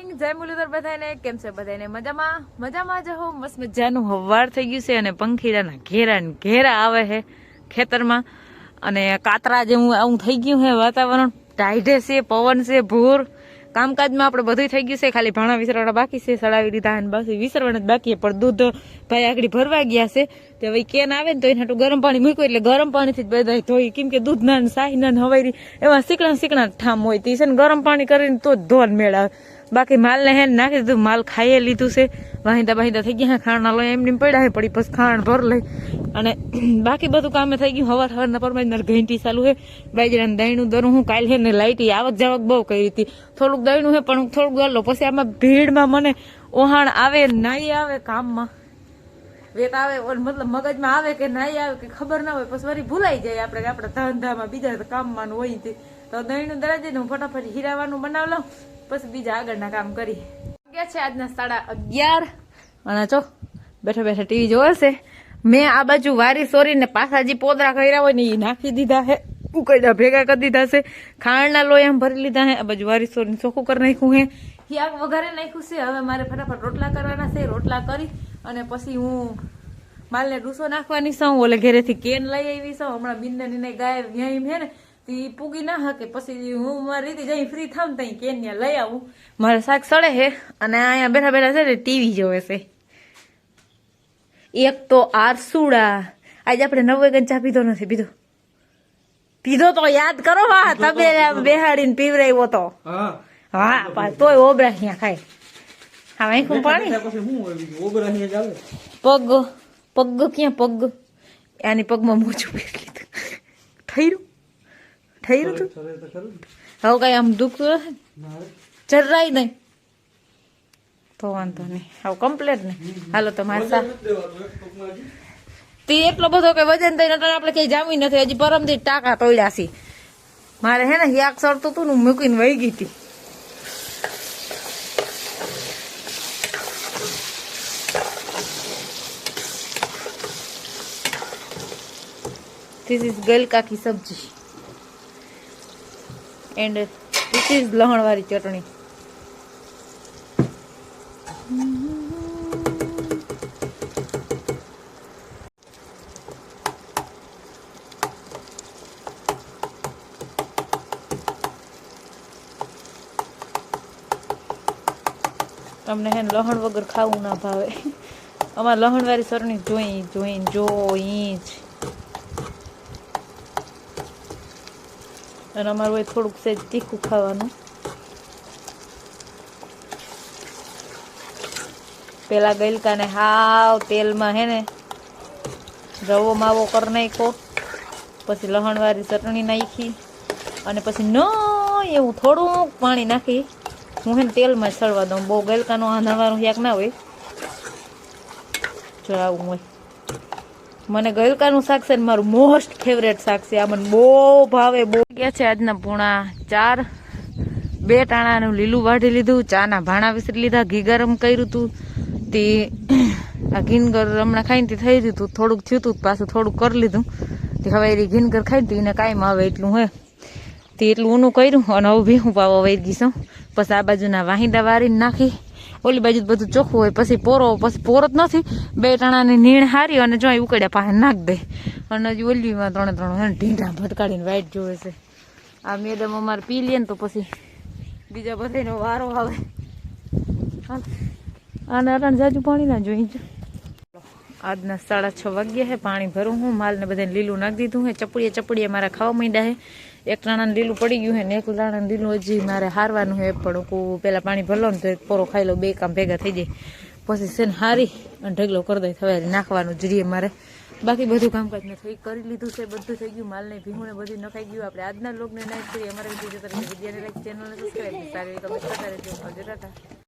Morning, જય મુરલીધર બધાને. કેમ છે બધાને? મજામાં જ હો. મસ્ત મજાનું હવાર થઈ ગયું છે અને પંખીડાના ઘેરા ને ઘેરા આવે છે ખેતરમાં અને કાતરા જેવું આવું થઈ ગયું છે વાતાવરણ. ટાઢે છે, પવન છે, ભૂર. કામકાજમાં આપણે બધું થઈ ગયું છે, ખાલી ભાણા વિસરવાના બાકી છે. સડાવી દીધા અને બસ વિસરવાના જ બાકી. પણ દૂધ ભાઈ આગળ ભરવા ગયા છે તે હવે કેન આવે ને તો એના ગરમ પાણી મૂક્યું એટલે ગરમ પાણીથી જ બધા ધોઈ. કેમ કે દૂધ ના શાહી ના હવારી એમાં શીકણા ઠામ હોય તે છે ને ગરમ પાણી કરીને તો જ ધોન મેળ આવે. બાકી માલ ને હેન નાખી દીધું, માલ ખાઈએ લીધું છે. વાહિંદા થઈ ગયા ખાંડના લોહી એમની પડ્યા છે પડી પછી ખાંડ ભર લઈ અને બાકી બધું કામે થઈ ગયું. હવારના પરમાં મારે ઘંટી ચાલુ છે. બાજરાનું દહીણું દરું હું કાલે છે ને લાઈટ આવક જાવક બહુ કરી હતી. થોડુંક દહીણું છે પણ થોડુંક ગયેલો પછી આમાં ભીડમાં મને ઓહાણ આવે નહીં આવે કામમાં વેત આવે મતલબ મગજમાં આવે કે નહીં આવે કે ખબર ના હોય પછી વળી ભૂલાઈ જાય આપણે આપણા ધંધામાં બીજા કામમાં હોય તો દહીણું દરાજે હું ફટાફટ હીરાવાનું બનાવ લઉં પછી બીજા આગળના કામ કરી. ગયા છે આજના 11:30 અને જો બેઠા બેઠા ટીવી જોવે છે. મેં આ બાજુ વારી સોરીને પાછા જે પોદરા કર્યા હોય ને એ નાખી દીધા છે, ઉકળ્યા ભેગા કરી દીધા છે. ખાંડના લોહી આમ ભરી લીધા છે. આ બાજુ વારી સોરીને ચોખ્ખું કરી નાખ્યું છે, હિયાક વઘારે નાખ્યું છે. હવે મારે ફટાફટ રોટલા કરવાના છે. રોટલા કરી અને પછી હું માલને ડૂસો નાખવાની છું. ઓલે ઘેરેથી કેન લઈ આવી છું. હમણાં બિન્દાની ગાય વ્યાયામ છે ને તી પૂગી ના હકે પછી હું મારી રીતે જઈ ફ્રી થાવ ને કેન ત્યાં લઈ આવું. મારે શાક સડે છે અને અહીંયા બેઠા બેઠા છે ને ટીવી જોવે છે. એક તો આરસુડા આજે આપણે 9 વાગ્યા ચા પીધો નથી. પીધો તો યાદ કરો. હા તમે બેહાડીને પીવરાવ્યો તો. હા તોય ઓબરા અહીંયા ખાય. હા વાંખું પાણી પગ ક્યાં પગ આની પગમાં મોજું પહેરી લીધું. ઠર્યું તું હવે કઈ આમ દુઃખ જરાય નહીં તો વાંધો નહીં. હવે કમ્પ્લેટ નહીં. હાલો તો મારે તે એટલો બધો કે વજન થઈને આપણે કઈ જામી નથી. હજી પરમથી ટાંકા તોડ્યા છે. મારે હે ને યાક સડતું હતું ને મૂકીને વહી ગઈ હતી. This is ગલકા કી સબ્જી and this is લહણ વાળી ચટણી. તમને હે લહણ વગર ખાવું ના ભાવે. અમારે લહણ વાળી ચટણી જોઈ જ અને અમારું હોય થોડુંક સેજ તીખું ખાવાનું. પેલા ગલકાને હાવ તેલમાં હે ને રવો માવો કરી નાખ્યો, પછી લહણવાળી ચટણી નાખી અને પછી ન એવું થોડુંક પાણી નાખી હું હે ને તેલમાં સળવા દઉં. બહુ ગલકાનો આંધણવાનું શાક ના હોય. જો આવું હોય. મને ગલકાનું શાક છે ને મારું મોસ્ટ ફેવરેટ શાક છે. આ મને બહુ ભાવે. બહુ ગયા છે આજના 3:45. 2 ટાણાનું લીલું વાઢી લીધું. ચાના ભાણા વિસરી લીધા. ઘી ગરમ કર્યું હતું તે આ ઘીનગર હમણાં ખાઈને તે થઈ રહ્યું હતું. થોડુંક થયું હતું પાછું થોડુંક કરી લીધું તે હવે એ ઘીનગર ખાઈને તે એને કાંઈ આવે એટલું હે તે એટલું ઊનું કર્યું અને હવે ભીહું પાવા વહી ગઈ છું. પછી આ બાજુના વાહિંદા વારીને નાખી. ઓલી બાજુ બધું ચોખ્ખું હોય પછી પોરો જ નથી. 2 ટાણાની નીણ હારી અને જો ઉકળ્યા પાસે નાખ દે અને હજી ઓલીમાં 3 ઢીંઢા ભટકાડીને વાઈટ જોવે છે. આ મેડમ અમારે પી લે ને તો પછી બીજા બધાનો વારો આવે. આને અટાણ જાજુ પાણી ના જોઈ. આજના 6:30 વાગ્યા છે. પાણી ભરું હું. માલને બધાને લીલું નાખી દીધું હે. ચપડીએ મારા ખાવા માંડ્યા છે. 1 ટાણાનું લીલું પડી ગયું છે ને 1 ટાણાનું લીલું હજી મારે હારવાનું છે. પણ હું પેલા પાણી ભરલો ને તો એક પોરો ખાઈ લો. 2 કામ ભેગા થઈ જાય પછી છે ને હારી અને ઢગલો કરી દઈ હવે નાખવાનું જ રહીએ મારે. બાકી બધું કામકાજ મેં કરી લીધું છે. બધું થઈ ગયું. માલને ભીંગુને બધું નખાઈ ગયું. આપણે આજના લોગને નાઈટ કરીએ. અમારા વિડીયો જોતા વિડીયોને લાઈક, ચેનલને સબસ્ક્રાઈબ, સારી કમેન્ટ કરતા રહેજો. ટાટા.